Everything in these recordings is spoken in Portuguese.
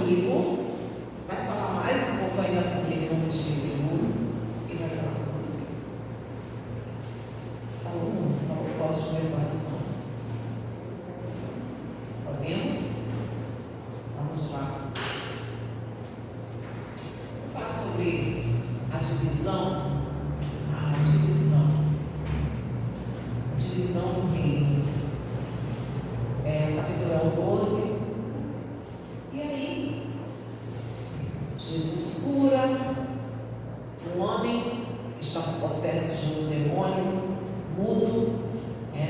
comigo, vai falar mais um pouco ainda comigo em nome de Jesus e vai falar com você. Falou forte no meu coração. Podemos? Vamos lá. Vou falar sobre a divisão. A divisão do reino. O capítulo é o 12. E aí, Jesus cura um homem que está com possesso de um demônio, mudo,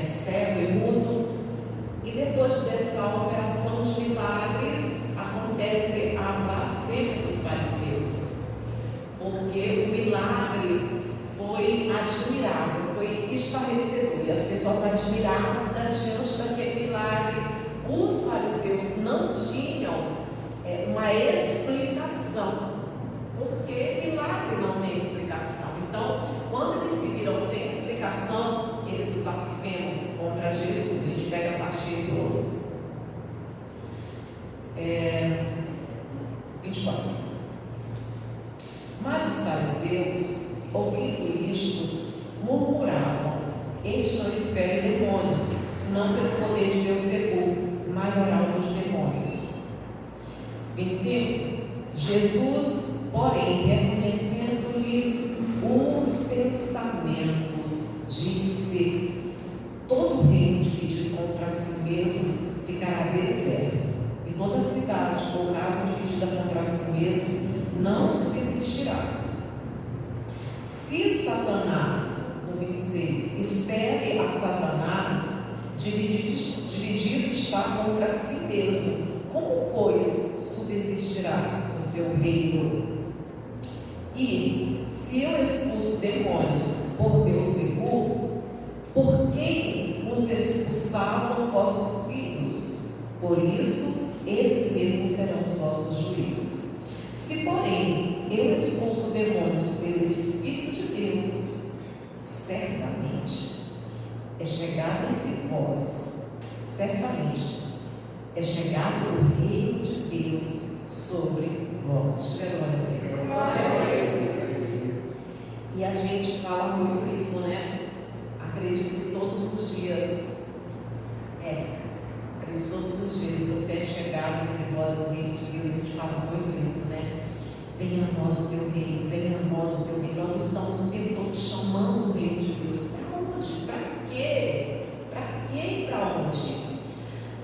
cego e mudo. E depois dessa operação de milagres, acontece a blasfêmia dos fariseus, porque o milagre foi admirável, foi estarrecedor, e as pessoas admiravam diante daquele milagre. Os fariseus não tinham uma explicação, porque milagre não tem explicação. Então, quando eles se viram sem explicação, eles blasfemam contra Jesus. A gente pega a partir do 24. Mas os fariseus, ouvindo isto, murmuravam: este não espera demônios, senão pelo poder de Beelzebul, maioral dos demônios. 25. Jesus, porém, reconhecendo-lhes os pensamentos, disse: todo reino dividido contra si mesmo ficará deserto, e toda cidade ou casa dividida contra si mesmo não subsistirá. Se Satanás, no 26, espere a Satanás, dividido está contra si mesmo, como, pois, subsistirá o seu reino? E se eu expulso demônios por Beelzebul, por quem os expulsavam vossos filhos? Por isso, eles mesmos serão os vossos juízes. Se, porém, eu expulso demônios pelo Espírito de Deus, certamente é chegado entre vós, certamente é chegado o reino de Deus sobre vós. Glória a Deus. E a gente fala muito isso, né? Acredito que todos os dias, acredito todos os dias, você é chegado entre vós o reino de Deus. A gente fala muito isso, né? Venha a nós o teu reino, venha a nós o teu reino. Nós estamos o tempo todo chamando o reino de Deus. Para onde? Para quê? Para quê e para onde?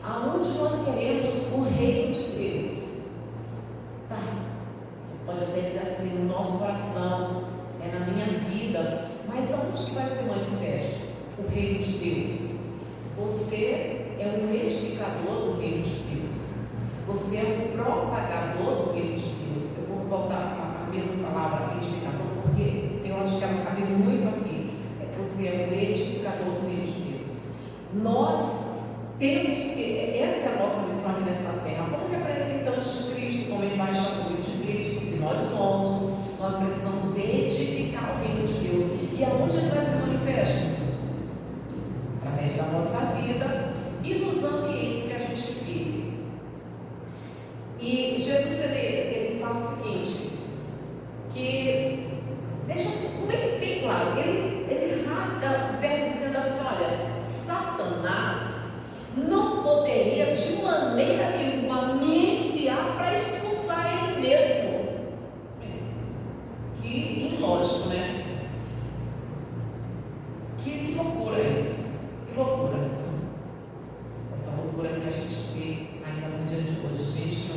Aonde nós queremos o reino de Deus? Tá, você pode até dizer assim, no nosso coração, na minha vida, mas aonde que vai ser manifesto o reino de Deus? Você é um edificador do reino de Deus. Você é um propagador do reino de Deus. Eu vou voltar à mesma palavra, edificador, porque eu acho que ela cabe muito aqui. Você é um edificador do reino de Deus. Nós temos que, essa é a nossa missão aqui nessa terra, como representantes de Cristo, como embaixadores de Cristo, que nós somos. Nós precisamos edificar o reino de Deus. E aonde ele vai ser manifesto? Através da nossa vida e nos ambientes que a gente vive. E Jesus, ele fala o seguinte, que deixa bem claro, ele rasga o verbo dizendo assim: olha, Satanás não poderia de maneira nenhuma me enviar para expulsar ele mesmo. Que ilógico, né? Que loucura é isso? Que loucura. Essa loucura que a gente vê ainda no dia de hoje. Gente que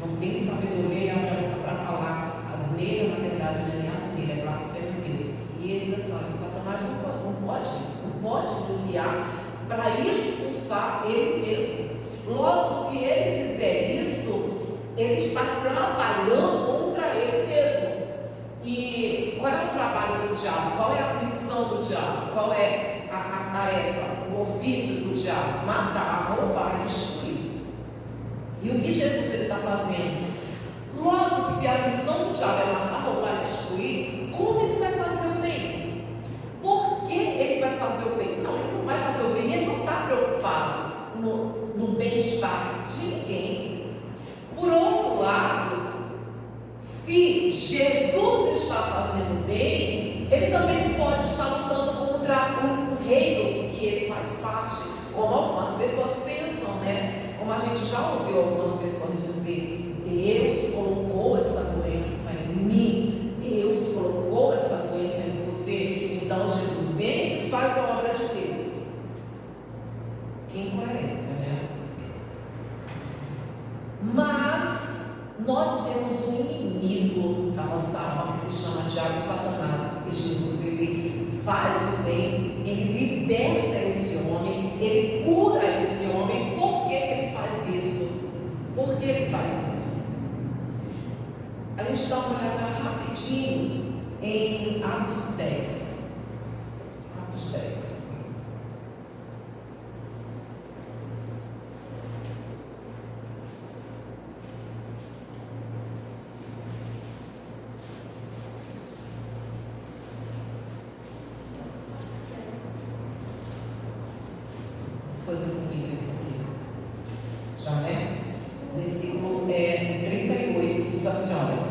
não tem sabedoria e abre a boca para falar asneira, na verdade não é nem asneira, é blasfêmia mesmo. E ele diz assim: olha, Satanás não pode enviar para expulsar ele mesmo. Logo, se ele fizer isso, ele está trabalhando contra ele mesmo. E qual é o trabalho do diabo? Qual é a missão do diabo? Qual é a tarefa, o ofício do diabo? Matar, roubar e destruir. E o que Jesus está fazendo? Logo, se a missão do diabo é matar, roubar e destruir, como ele vai fazer o bem? Por que ele vai fazer o bem? Não, ele não vai fazer o bem, ele não está preocupado no bem-estar de ninguém. Por outro as pessoas pensam, né? Como a gente já ouviu algumas pessoas dizer: Deus colocou essa doença em mim, Deus colocou essa doença em você, então Jesus vem e faz a obra de Deus. Que incoerência, né? Mas nós temos um inimigo da nossa alma que se chama diabo e Satanás. E Jesus, ele faz o bem, ele liberta esse homem, ele cura esse homem. Por que ele faz isso? Por que ele faz isso? A gente dá uma olhada rapidinho em Atos 10. Atos 10. Coisa bonita isso aqui. Já, né? O versículo 38 diz assim: olha,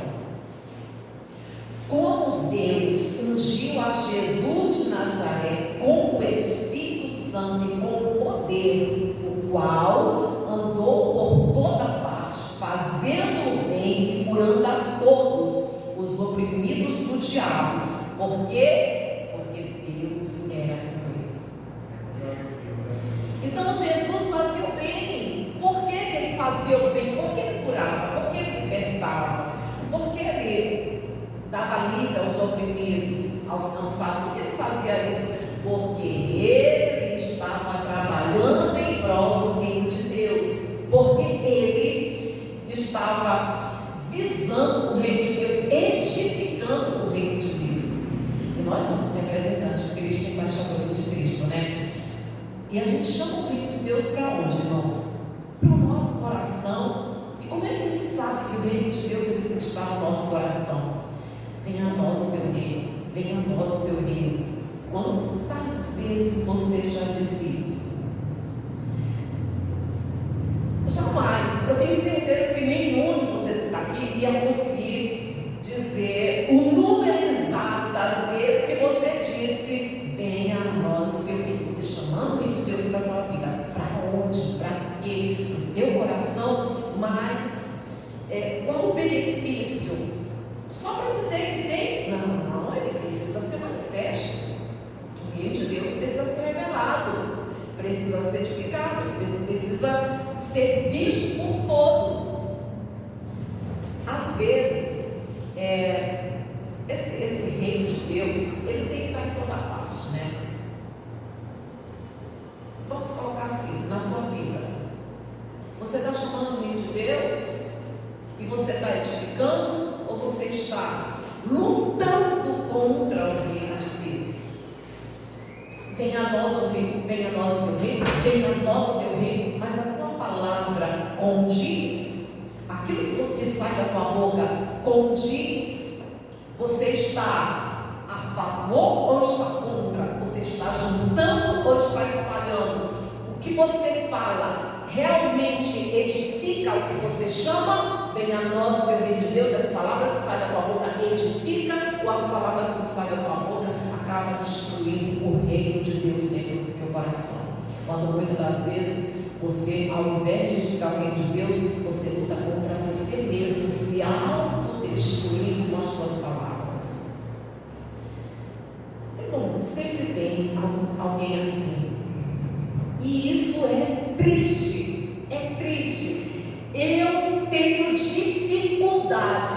como Deus ungiu a Jesus de Nazaré com o Espírito Santo e com poder, o qual andou por toda parte, fazendo o bem e curando a todos os oprimidos do diabo. Por quê? Porque Deus era com ele. Então Jesus fazia o bem. Por que ele fazia o bem? Por que ele curava? Por que ele libertava? Por que ele dava livre aos oprimidos, aos cansados? Por que ele fazia isso? Porque ele estava trabalhando em prol do reino de Deus. Porque ele estava visando o reino de Deus, edificando o reino de Deus. E nós somos representantes de Cristo, embaixadores de Cristo, né? E a gente chama o reino de Deus para onde, irmãos? Para o nosso coração. E como é que a gente sabe que o reino de Deus ele está no nosso coração? Venha a nós o teu reino, venha a nós o teu reino. Quantas vezes você já disse isso? Jamais. Eu tenho certeza que nenhum de vocês que está aqui ia conseguir dizer o número exato das vezes que você disse: venha a nós o teu reino. Você chamando o reino de Deus para a tua vida. Para onde? Para quê? No teu coração. Mas qual o benefício? Só para dizer que tem? Não, ele precisa ser manifesto. O reino de Deus precisa ser revelado, precisa ser edificado, precisa ser visto por todos. Às vezes, esse reino de Deus, ele tem que estar em toda parte, né? Vamos colocar assim, na tua vida. Você está chamando o reino de Deus e você está edificando, ou você está lutando contra o reino de Deus? Venha a nós o reino, venha a nós o teu reino, venha a nós o teu reino, mas a tua palavra condiz, aquilo que sai da tua boca condiz, você está a favor ou está contra? Você está juntando ou está espalhando? O que você fala realmente edifica o que você chama? Venha a nós o teu reino de Deus. As palavras que saem da tua boca edifica, ou as palavras que saem da tua boca acabam destruindo o reino de Deus dentro do teu coração? Quando muitas das vezes você, ao invés de edificar o reino de Deus, você luta contra você mesmo, se autodestruindo com as tuas palavras. Irmão, sempre tem alguém assim. E isso é triste, é triste. Eu tenho dificuldade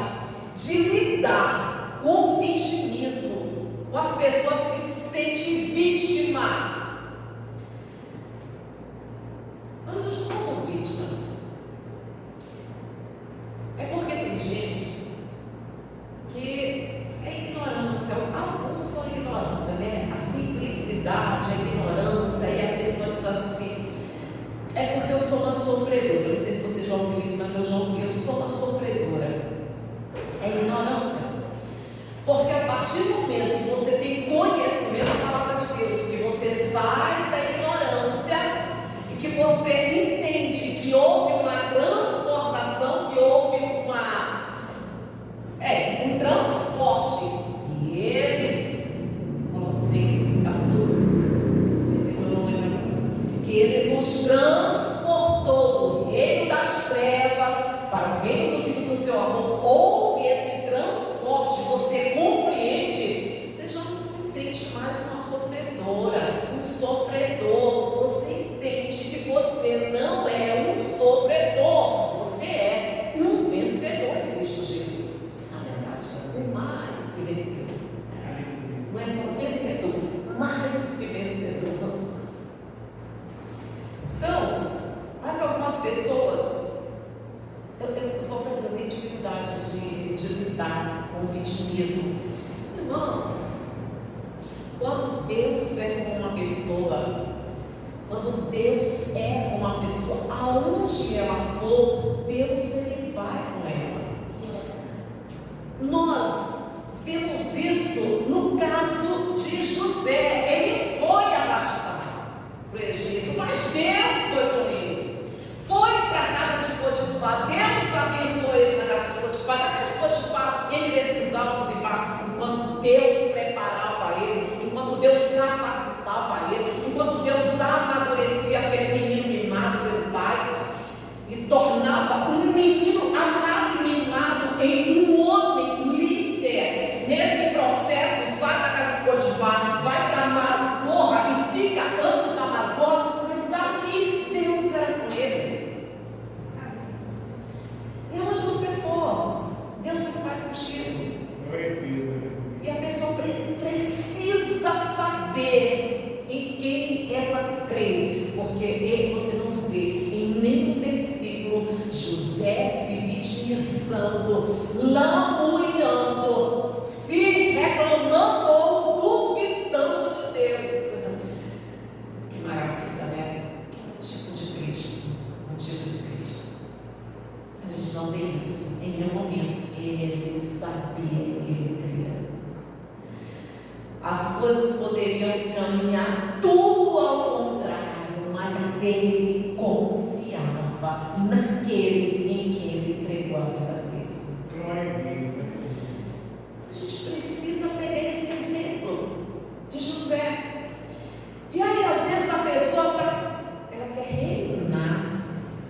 de lidar com o vitimismo, com as pessoas que se sentem vítima. Nós não somos vítimas. É porque tem gente que é ignorância, alguns são ignorância, né? A simplicidade, a ignorância, e a pessoa diz assim: é porque eu sou uma sofredora. Não sei se você já ouviu isso, mas eu já ouvi: eu sou uma sofredora. É ignorância. Porque a partir do momento que você tem conhecimento da palavra de Deus, que você sai da ignorância e que você entende que houve uma transportação, que houve um transporte, e ele, Colossenses capítulo 2, versículo 9, que ele nos transporta transportou do reino das trevas para o reino do Filho do seu amor. Houve esse transporte, você compreende? Você já não se sente mais uma sofredora, um sofredor. Você entende que você não é um sofredor, você é um vencedor em Cristo Jesus. Na verdade, é o mais que vencedor. Não é um vencedor, mais que vencedor. Então, mas algumas pessoas, eu vou dizer, eu tenho dificuldade de lidar com o vitimismo. Irmãos, quando Deus é com uma pessoa, quando Deus é uma pessoa, aonde ela for, Deus ele vai com ela. Nós vemos isso no caso de José. Ele foi arrastado para o Egito, mas Deus foi com ele. Foi para a casa de Potifar. Deus abençoou ele na casa de Potifar. Na casa de Potifar, ele nesses altos e baixos, enquanto Deus preparava ele, enquanto Deus capacitava ele, enquanto Deus amadurecia aquele menino mimado pelo pai e tornava um menino amado e mimado em um homem líder. Nesse processo, sai da casa de Potifar, vai para a masmorra e fica anos na masmorra, mas ali Deus era com ele. E onde você for, Deus vai contigo. E a pessoa precisa saber em quem ela crê, porque você não vê em nenhum versículo José se vitimizando, lamuriando, se reclamando ou duvidando de Deus. Que maravilha, né? Tipo de Cristo, um tipo de Cristo. A gente não vê isso em nenhum momento. Ele sabia que ele cria. As coisas poderiam caminhar tudo ao contrário, mas ele confiava naquele em quem ele entregou a vida dele. A gente precisa pegar esse exemplo de José. E aí, às vezes, a pessoa ela quer reinar.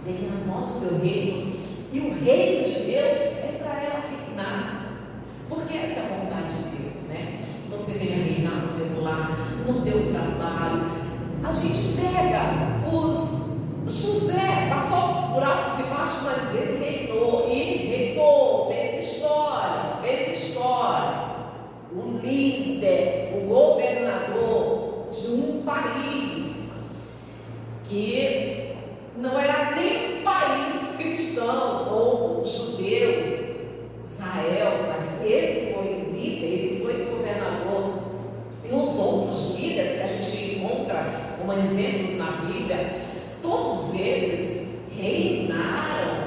Venha a nós o teu reino. E o reino de Deus é para ela reinar. Porque essa é a vontade de Deus, né? Você venha reinar no teu lar, no teu trabalho. A gente pega José, passou por altos e baixos, mas ele reinou, fez história. O líder, o governador de um país que não era nem um país cristão ou judeu, Israel, mas ele foi líder, ele foi governador. E os outros líderes que a gente encontra como exemplos na Bíblia, todos eles reinaram.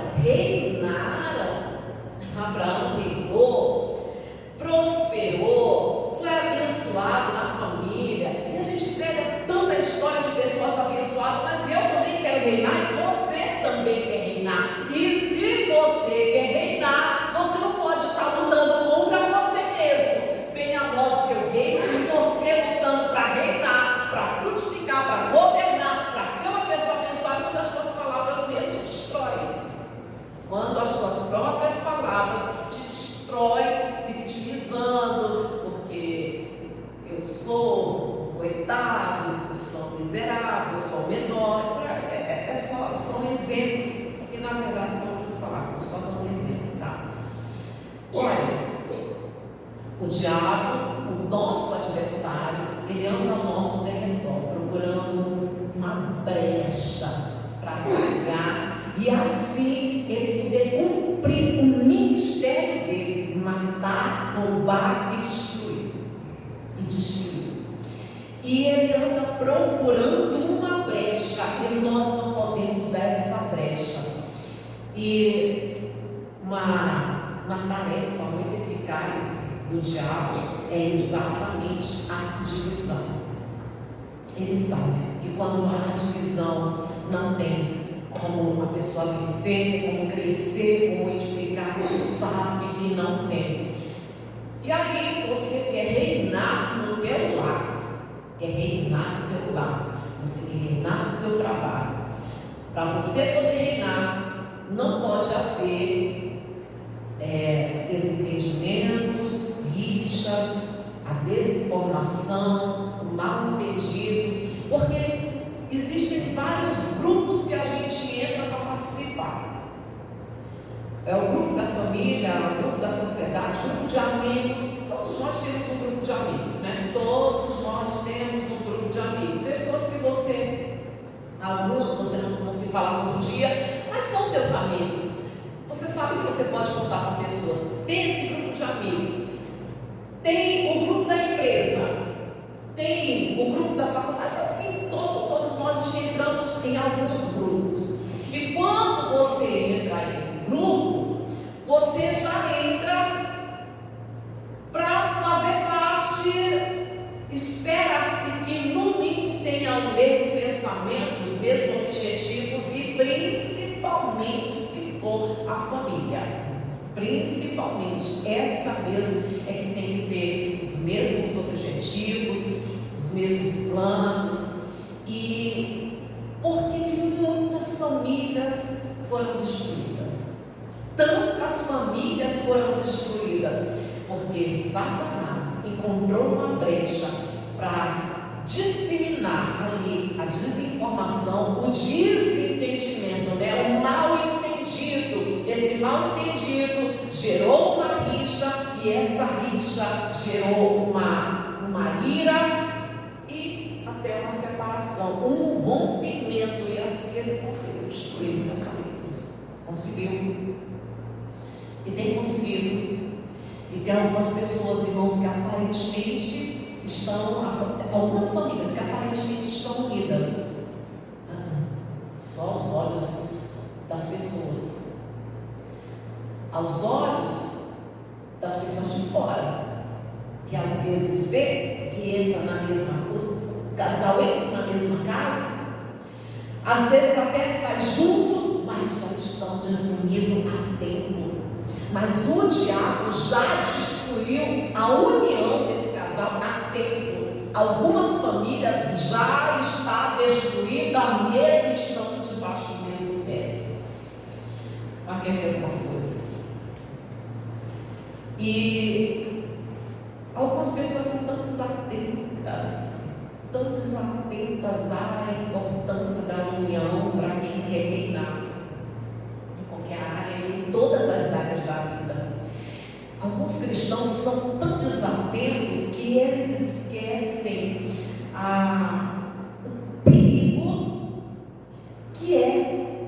Abraão reinou, prosperou, foi abençoado na família. E a gente pega tanta história de pessoas abençoadas, mas eu também quero reinar e você também quer reinar. E se você quer reinar, você não pode estar lutando contra você mesmo. Venha a nós o teu reino, e você lutando para reinar, para frutificar, para governar, para ser uma pessoa abençoada, quando as tuas palavras mesmo te destroem. Quando as tuas próprias palavras te destroem, se vitimizando, porque eu sou coitado, eu sou miserável, eu sou menor. São exemplos que na verdade são outras palavras, só dando um exemplo, tá? Olha, o diabo, o nosso adversário, ele anda ao nosso derredor, procurando uma brecha para atacar e assim ele poder cumprir o ministério dele, matar, roubar e destruir. E ele anda procurando uma brecha e nós não podemos dar essa brecha. E uma tarefa muito eficaz do diabo é exatamente a divisão. Ele sabe que quando há divisão não tem como a pessoa vencer, como crescer, como edificar. Ele sabe que não tem. E aí você quer reinar no teu lar, você quer reinar no teu trabalho, Para você poder reinar, não pode haver desentendimentos, rixas, a desinformação, o mal entendido, porque existem vários grupos que a gente entra para participar. É o grupo da família, o grupo da sociedade, o grupo de amigos. Todos nós temos um grupo de amigos, né? Todos nós temos um grupo de amigos. Pessoas que alguns você não se fala todo dia, mas são teus amigos. Você sabe que você pode contar com a pessoa. Tem esse grupo de amigos. Tem o grupo da empresa. Tem o grupo da faculdade. Assim, todos nós entramos em alguns grupos. E quando você entra em um grupo, você já entra para fazer parte. Espera-se que no mínimo tenha o mesmo pensamento, os mesmos objetivos e principalmente se for a família. Principalmente essa mesmo é que tem que ter os mesmos objetivos, os mesmos planos. E por que muitas famílias foram destruídas? Tantas famílias foram destruídas porque Satanás encontrou uma brecha para disseminar ali a desinformação, o desentendimento, o mal entendido. Esse mal entendido gerou uma rixa e essa rixa gerou uma ira e até uma separação, um rompimento, e assim ele conseguiu destruir muitas famílias. Conseguiu. E tem conseguido. E tem algumas pessoas, irmãos, que aparentemente algumas famílias que aparentemente estão unidas. Só aos olhos das pessoas. Aos olhos das pessoas de fora, que às vezes vê que entra o casal entra na mesma casa, às vezes até sai junto, mas já estão desunidos há tempo. Mas o diabo já destruiu a união desse casal há tempo. Algumas famílias já estão destruídas, mesmo estando debaixo do mesmo teto. Aqui é algumas coisas. E algumas pessoas são tão desatentas à importância da união para quem quer reinar em qualquer área, em todas as áreas da vida. Alguns cristãos são tão desatentos que eles esquecem o perigo que é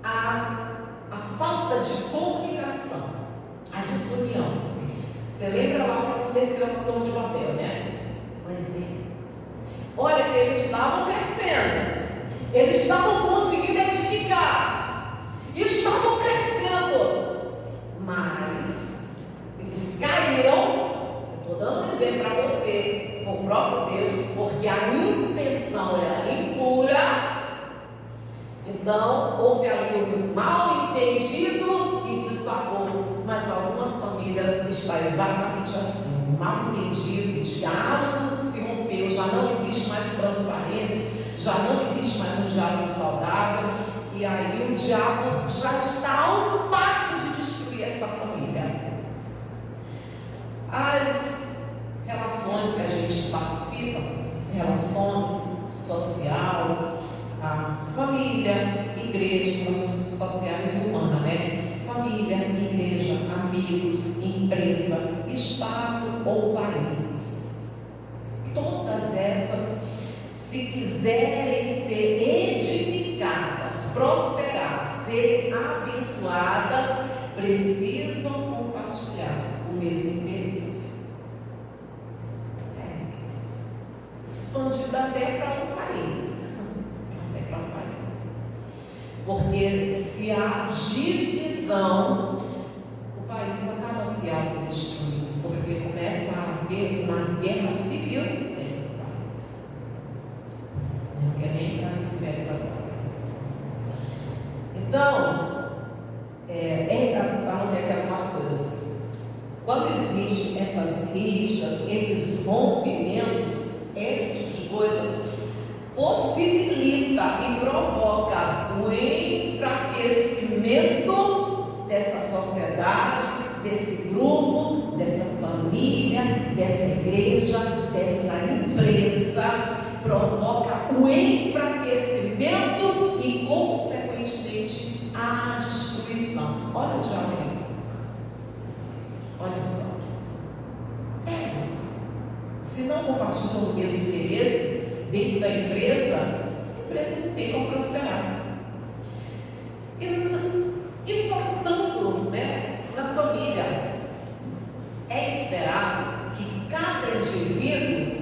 a falta de comunicação, a desunião. Você lembra lá o que aconteceu com a Torre de Babel, né? Pois é. Olha, que eles estavam crescendo, eles estavam conseguindo edificar, estavam crescendo, mas eles caíram. Eu estou dando um exemplo para você, foi o próprio Deus, porque a intenção era impura. Então houve ali um mal entendido e desabou. Mas algumas famílias está exatamente assim, mal entendido, diálogo se rompeu, já não existe mais transparência, já não existe mais um diálogo saudável, e aí o diabo já está a um passo de destruir essa família. As relações que a gente participa, as relações social, a família, igreja, relações sociais e humanas, né? Família, igreja, amigos, empresa, estado ou país. Todas essas, se quiserem ser edificadas, prosperar, serem abençoadas, precisam compartilhar o mesmo interesse. Expandido até para um país. Porque se há divisão, o país acaba se autodestruindo, porque começa a haver uma guerra civil dentro do país. Eu não quero nem entrar nesse mérito agora. Então, anotei aqui algumas coisas. Quando existem essas rixas, esses rompimentos, esse tipo de coisa possibilita e provoca o desse grupo, dessa família, dessa igreja, dessa empresa, provoca o enfraquecimento e, consequentemente, a destruição. Olha o diabo aí. Olha só. Se não compartilham o mesmo interesse dentro da empresa, essa empresa não tem como prosperar. E voltando, na família, é esperado que cada indivíduo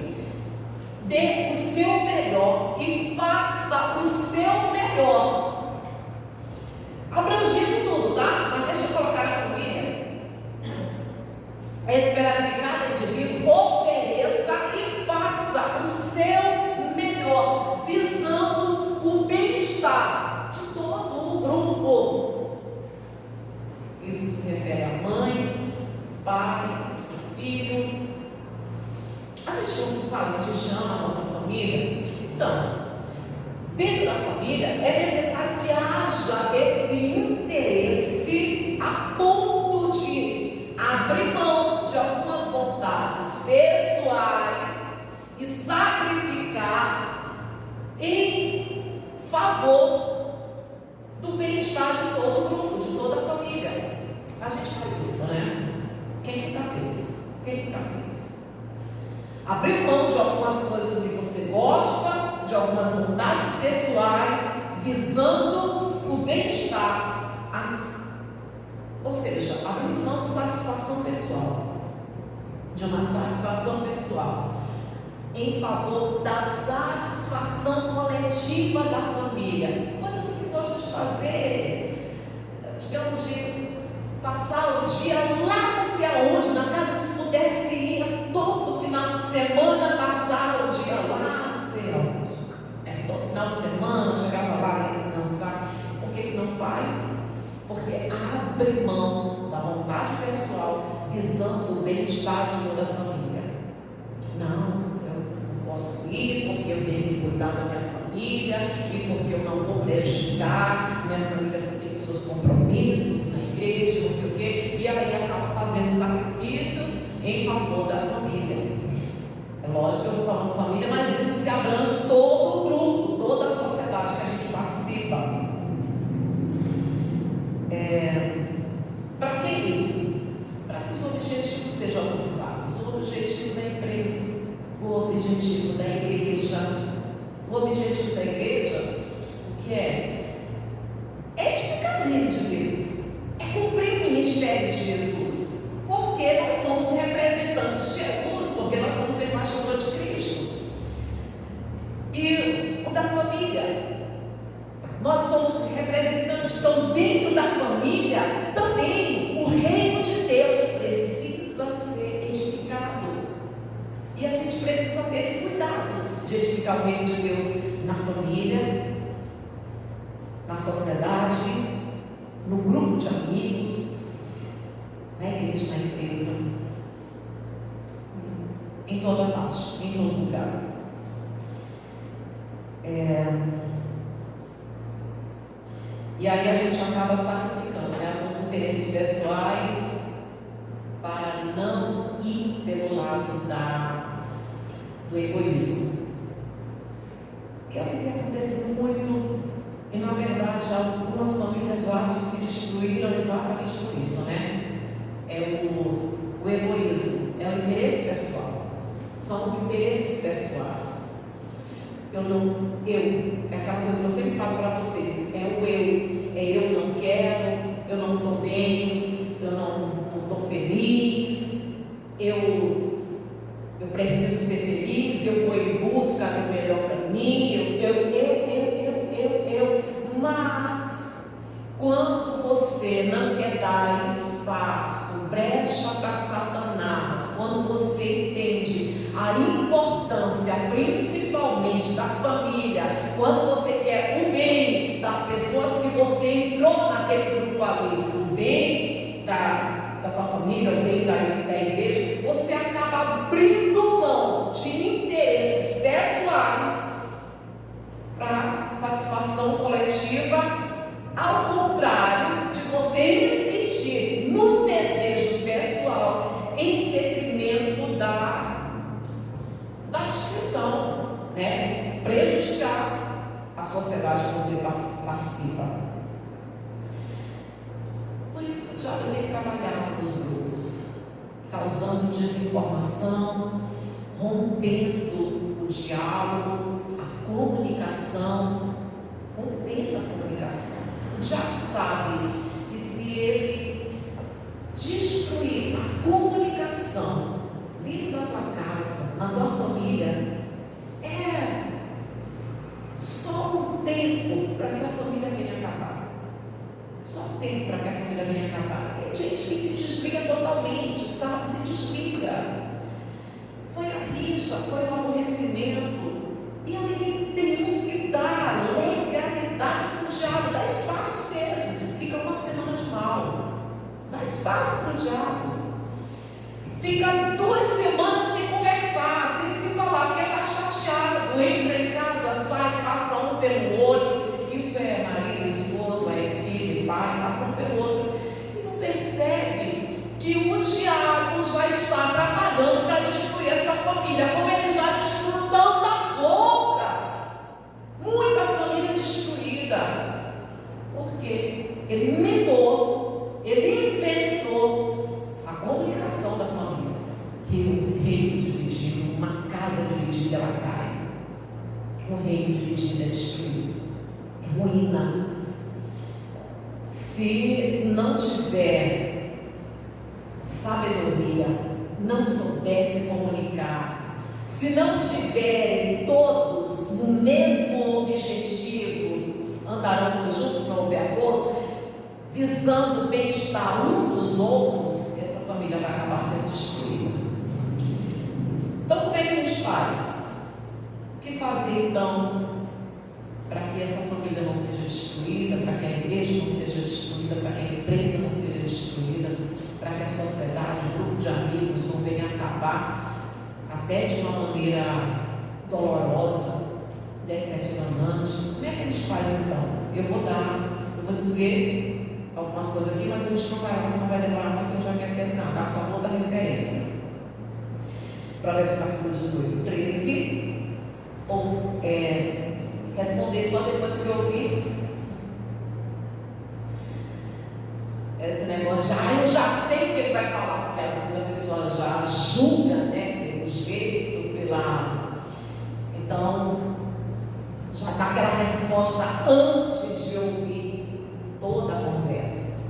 dê o seu melhor e faça o seu melhor, abrangindo tudo, tá? Mas deixa eu colocar a família. É esperado que cada indivíduo ofereça e faça o seu melhor, visando o bem-estar de todo o grupo. Isso se refere à mãe, pai, filho. A gente não fala, a gente ama a nossa família. Então, dentro da família é necessário que haja esse interesse a ponto de abrir mão de algumas vontades pessoais e sacrificar em favor do bem-estar de todo o grupo, de toda a família. A gente faz isso, né? Quem nunca fez? Quem nunca fez? Abrir mão de algumas coisas que você gosta, de algumas vontades pessoais, visando o bem-estar, ou seja, abrindo mão de satisfação pessoal, de uma satisfação pessoal, em favor da satisfação coletiva da família. Coisas que gosta de fazer, digamos, de passar o dia lá não sei aonde, na casa que pudesse ir todo final de semana, passar o dia lá não sei aonde. Todo final de semana, chegava lá e descansar. Por que não faz? Porque abre mão da vontade pessoal, visando o bem-estar de toda a família. Não, eu não posso ir porque eu tenho que cuidar da minha família e porque eu não vou prejudicar minha família porque tem seus compromissos na igreja, não sei o quê, e aí acaba fazendo sacrifícios em favor da família. É lógico que eu estou falando família, mas isso se abrange todo o grupo, toda a sociedade que a gente participa. Para que isso? Para que os objetivos sejam alcançados. O objetivo da empresa, o objetivo da igreja. O objetivo da igreja, o que é? É edificar o reino de Deus, é cumprir o ministério de Jesus, porque nós somos representantes de Jesus, porque nós somos embaixadores de Cristo. E o da família, nós somos representantes. Então, dentro da família, também o reino de Deus precisa ser edificado. E a gente precisa ter esse cuidado de edificar o reino de Deus na família, na sociedade, no grupo de amigos, na igreja, na empresa, em toda parte, em todo lugar. E aí a gente acaba sacrificando, alguns interesses pessoais para não ir pelo lado do egoísmo, que é o que tem acontecido muito. E na verdade algumas famílias lá se destruíram exatamente por isso, É o egoísmo, é o interesse pessoal, são os interesses pessoais. É aquela coisa que eu sempre falo para vocês, eu não quero, eu não estou bem, eu não estou feliz, eu preciso ser feliz, eu vou em busca do melhor para mim, mas quando você não quer dar espaço, brecha para Satanás, quando você entende a importância principalmente da família, quando você quer o bem das pessoas que você entrou naquele grupo ali, o bem da tua família, o bem da igreja, você acaba abrindo mão de interesses pessoais para satisfação coletiva, ao contrário de você insistir num desejo destruição, né? Prejudicar a sociedade que você participa. Por isso que o diabo tem que trabalhar nos grupos, causando desinformação, rompendo o diálogo, a comunicação, rompendo a comunicação. O diabo sabe que se ele destruir a comunicação dentro da tua casa, na tua família, é só um tempo para que a família venha acabar. Só um tempo para que a família venha acabar. Tem gente que se desliga totalmente, sabe? Se desliga. Foi a rixa, foi o aborrecimento. E aí tem uns que dá legalidade para o diabo, dá espaço mesmo. Fica uma semana de mal. Dá espaço para o diabo. Fica 2 semanas sem conversar, sem se falar, porque está chateado. Entra em casa, sai, passa um pelo outro. Isso é marido, esposa, é filho, pai, passa um pelo outro. E não percebe que o diabo já está trabalhando para destruir essa família, como ele já destruiu tantas outras. Muitas famílias destruídas. Porque ele minou, ele inventou a comunicação da família. Um reino dividido, uma casa dividida, ela cai. Um reino dividido é destruído, é ruína. Se não tiver sabedoria, não souber se comunicar, se não tiverem todos no mesmo objetivo, andarão juntos, se não houver acordo, visando o bem-estar um dos outros, essa família vai acabar sendo destruída. Então, como é que a gente faz? O que fazer então para que essa família não seja destruída, para que a igreja não seja destruída, para que a empresa não seja destruída, para que a sociedade, o grupo de amigos não venha acabar até de uma maneira dolorosa, decepcionante? Como é que a gente faz então? Eu vou dizer algumas coisas aqui, mas a gente não vai demorar muito, eu já quero terminar, tá? Só vou dar referência. Provérbios capítulo 18, 13, ou responder só depois que eu ouvir esse negócio eu já sei o que ele vai falar, porque às vezes a pessoa já julga, né, pelo jeito, então já dá aquela resposta antes de ouvir toda a conversa,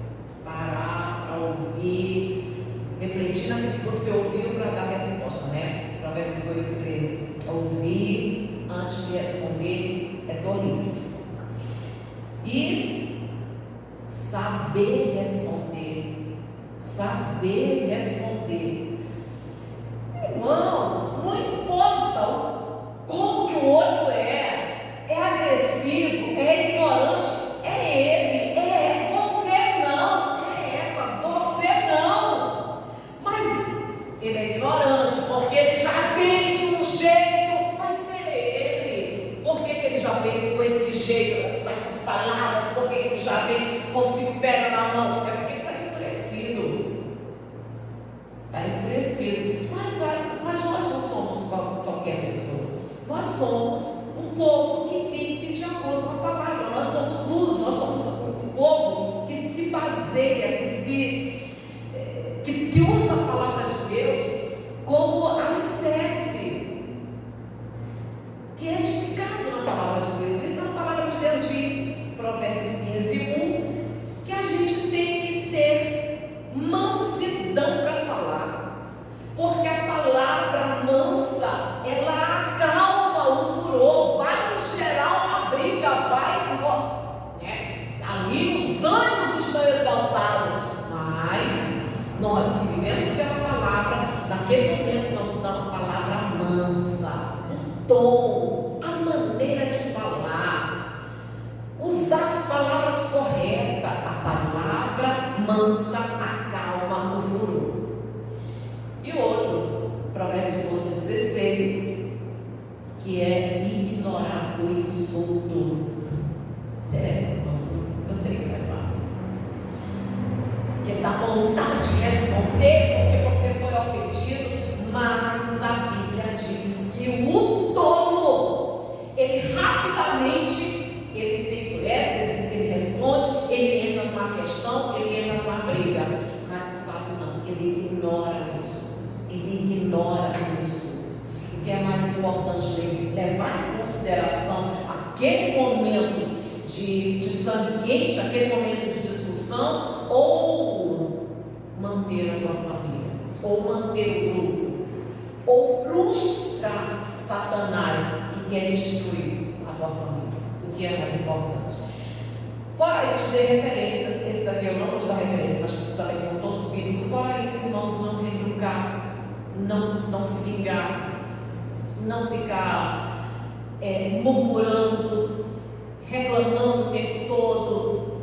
parar para ouvir, refletir naquilo que você ouviu para dar resposta, né? Provérbios 18, 13. Ouvir antes de responder é tolice. E saber responder. Saber responder. Irmãos, não importa como que o outro é agressivo, é ignorante, é ele, é você não, é ela, você não. Mas ele é ignorante, porque ele já vem de um jeito, mas é ele. Por que ele já vem com esse jeito, com essas palavras? Por que ele já vem com 5 pés na mão? É porque ele está enfurecido. Está enfurecido. Mas nós não somos qualquer pessoa. Nós somos um povo que vive de acordo com a palavra. Nós somos luz, nós somos um povo que se baseia, que usa a palavra de Deus como alicerce, que é edificado na palavra de Deus. Então a palavra de Deus diz, Provérbios 15, 1, que a gente tem que ter mansidão para falar, porque a palavra mansa, ela acalma o furor, vai gerar uma briga, ali os ânimos estão exaltados, mas nós que vivemos pela palavra, naquele momento vamos dar uma palavra mansa, o tom, a maneira de falar, usar as palavras corretas. A palavra mansa acalma o furor. E outro, Provérbios 12, 16, que é ignorar o insulto. Eu sei que não é fácil, porque dá vontade de responder porque você foi ofendido, mas a Bíblia diz que o ele ignora isso. Ele ignora isso. O que é mais importante levar em consideração aquele momento de sangue quente, aquele momento de discussão, ou manter a tua família, ou manter o grupo, ou frustrar Satanás que quer destruir a tua família. O que é mais importante? Fora isso, dei referências. Esse daqui eu não vou te dar referência, mas também são todos bíblicos. Fora isso, irmãos, não retrucar, não se vingar, não ficar murmurando, reclamando o tempo todo.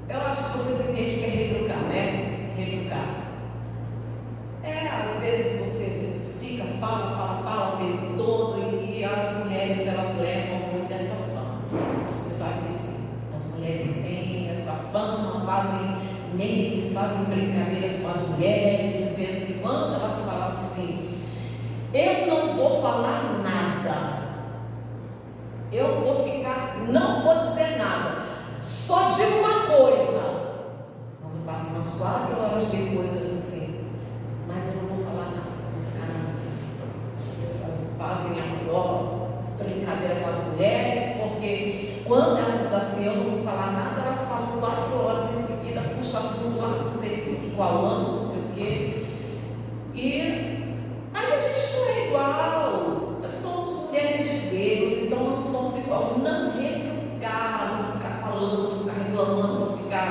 Eu acho que vocês entendem o que é retrucar, né? Retrucar. Às vezes você fica, fala o tempo todo, e as mulheres, elas levam muito essa fama. Você sabe que sim, as mulheres têm essa fama, fazem memes, fazem brincadeiras com as mulheres, dizendo que quando elas falam assim, eu não vou falar nada, eu vou ficar, não vou dizer nada, só digo uma coisa. Quando passa umas 4 horas depois, assim, mas eu não vou falar nada, vou ficar na minha. Elas fazem a melhor brincadeira com as mulheres, porque quando elas dizem assim, eu não vou falar nada, elas falam 4 horas em seguida, puxa assunto lá, não sei de qual ano, não sei o quê. Mas a gente não é igual, nós somos mulheres de Deus, então não somos igual. Não retrucar, não ficar falando, não ficar reclamando, não ficar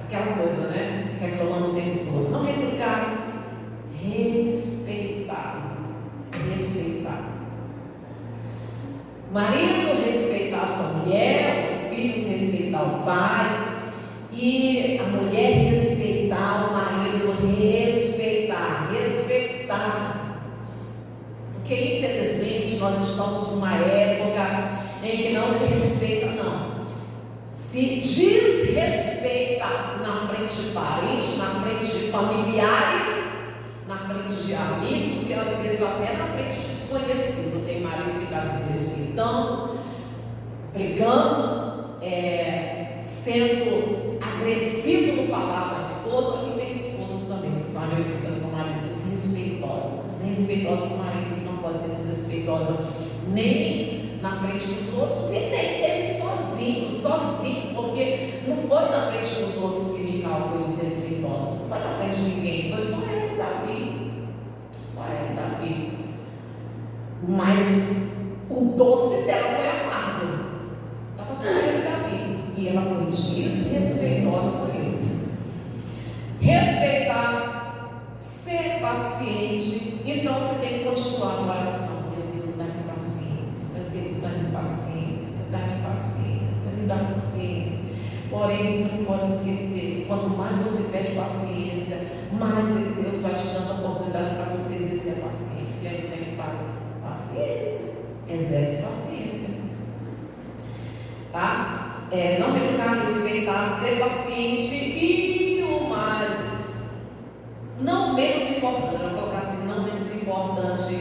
aquela coisa, né? Reclamando o tempo todo. Não retrucar, respeitar. Marido respeitar a sua mulher, os filhos respeitar o pai, e a mulher respeitar o marido, respeitar. Porque infelizmente nós estamos numa época em que não se respeita, não. Se desrespeita na frente de parentes, na frente de familiares, na frente de amigos e às vezes até na frente de desconhecido. Tem marido que está desrespeitando, brigando, sendo agressivo no falar com a esposa, e tem esposas também que são agressivas com o marido, desrespeitosas com o marido, que não pode ser desrespeitosa nem na frente dos outros e nem ele sozinho, porque não foi na frente dos outros que Mical foi desrespeitosa, não foi na frente de ninguém, foi só ele e Davi, mas o doce dela foi amargo, estava só ele e Davi, e ela foi desrespeitosa por ele. Respeitar, ser paciente. Então você tem que continuar a oração. Meu Deus, dá-me paciência. Meu Deus, dá-me paciência. Dá-me paciência. Me dá paciência. Porém, você não pode esquecer que quanto mais você pede paciência, mais Deus vai te dando a oportunidade para você exercer a paciência. E aí o que ele faz? Paciência. Exerce paciência. Tá? Não retrucar, respeitar, ser paciente e o mais, não menos importante, eu vou colocar assim, não menos importante,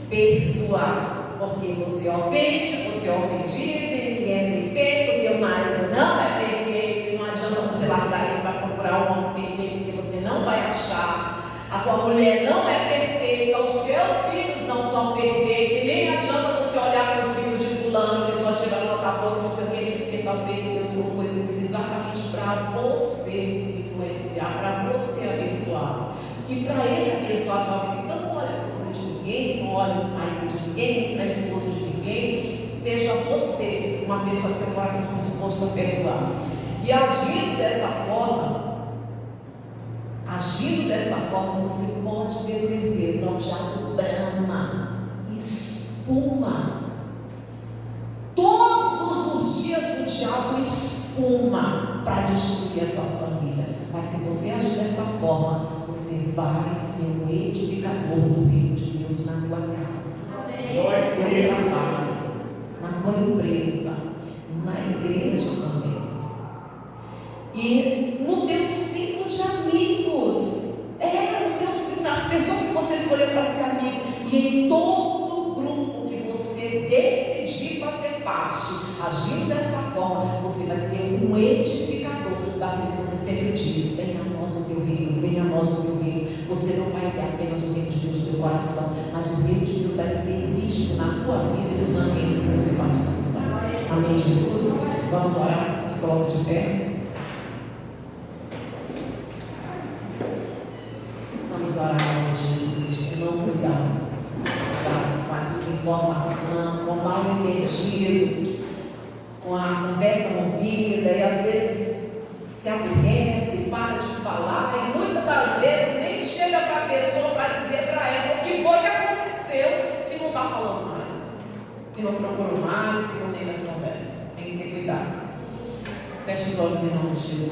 perdoar, porque você ofende, você é ofendido, e ninguém é perfeito, teu marido não é perfeito, e não adianta você largar ele para procurar um homem perfeito, porque você não vai achar, a tua mulher não é perfeita, os teus filhos não são perfeitos, e nem adianta você olhar para os filhos de fulano, que só tira nota boa, não sei o que, porque talvez Deus colocou esse filho exatamente para você influenciar, para você abençoar, e para ele abençoar a tua vida. Então não olha para o filho de ninguém, não olha para o marido de ninguém, para a esposa de ninguém, seja você uma pessoa que tem o coração disposto a perdoar, e agindo dessa forma, você pode ter certeza, o diabo brama, espuma. Todos os dias o diabo espuma para destruir a tua família. Mas se você agir dessa forma, você vai ser um edificador do reino de Deus na tua casa, no teu trabalho, na tua empresa, na igreja também. E no teu ciclo de amigos, nas pessoas que você escolheu para ser amigo, e em todo grupo que você decidir fazer parte, agindo dessa forma, você vai ser um edificador daquilo que você sempre diz: venha a nós o teu reino, venha a nós o teu reino. você não vai ter apenas o reino de Deus no teu coração, mas o reino de Deus vai ser visto na tua vida e nos ambientes que você participa. Amém, Jesus? Vamos orar, se coloca de pé. Vamos orar em nome de Jesus Cristo. Irmão, cuidado com a desinformação, com o mal entendido, com a conversa movida, e às vezes se aborrece, para de falar, e muitas das vezes nem chega para a pessoa para dizer para ela o que foi que aconteceu, que não está falando mais, que não procurou mais, que não tem mais conversa. Tem que ter cuidado. Feche os olhos em nome de Jesus.